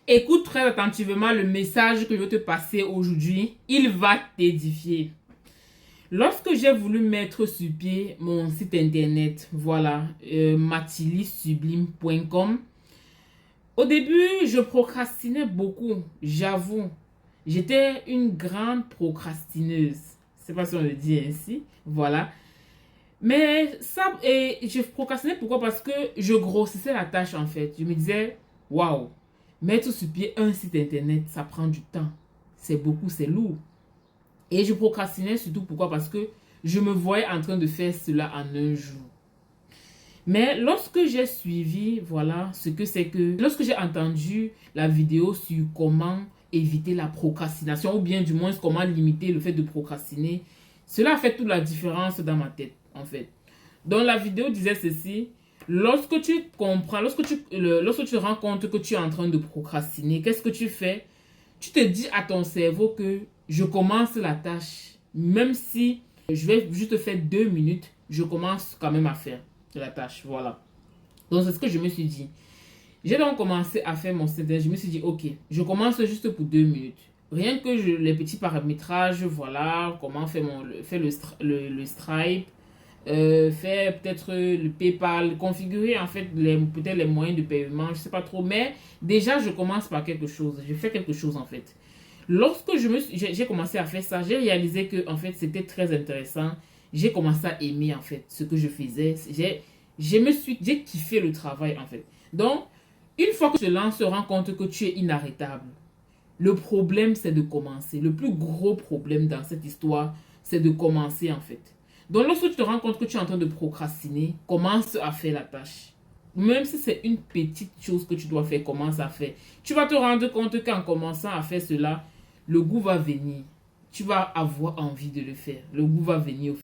Écoute très attentivement le message que je vais te passer aujourd'hui. Il va t'édifier. Lorsque j'ai voulu mettre sur pied mon site internet, voilà, mathillysublime.com, au début, je procrastinais beaucoup, j'avoue. J'étais une grande procrastineuse. Je sais pas si on le dit ainsi, voilà. Mais ça, et je procrastinais pourquoi? Parce que je grossissais la tâche en fait. Je me disais, waouh, mettre sur pied un site internet, ça prend du temps. C'est beaucoup, c'est lourd. Et je procrastinais surtout pourquoi? Parce que je me voyais en train de faire cela en un jour. Mais lorsque j'ai suivi, voilà, ce que c'est que... Lorsque j'ai entendu la vidéo sur comment éviter la procrastination, ou bien du moins comment limiter le fait de procrastiner, cela a fait toute la différence dans ma tête, en fait. Donc la vidéo disait ceci: lorsque tu comprends, lorsque tu te rends compte que tu es en train de procrastiner, qu'est-ce que tu fais? Tu te dis à ton cerveau que je commence la tâche, même si je vais juste faire 2 minutes, je commence quand même à faire la tâche, voilà. Donc c'est ce que je me suis dit. J'ai donc commencé à faire mon CDR, je me suis dit ok, je commence juste pour 2 minutes. Rien que les petits paramétrages, voilà, comment faire le Stripe, faire peut-être le PayPal, configurer en fait peut-être les moyens de paiement, je sais pas trop, mais déjà je commence par quelque chose, je fais quelque chose en fait. Lorsque j'ai commencé à faire ça, j'ai réalisé que en fait c'était très intéressant. J'ai commencé à aimer en fait ce que je faisais. J'ai kiffé le travail en fait. Donc une fois que tu te lances, tu te rends compte que tu es inarrêtable. Le problème c'est de commencer. Le plus gros problème dans cette histoire, c'est de commencer en fait. Donc lorsque tu te rends compte que tu es en train de procrastiner, commence à faire la tâche. Même si c'est une petite chose que tu dois faire, commence à faire. Tu vas te rendre compte qu'en commençant à faire cela, le goût va venir. Tu vas avoir envie de le faire. Le goût va venir.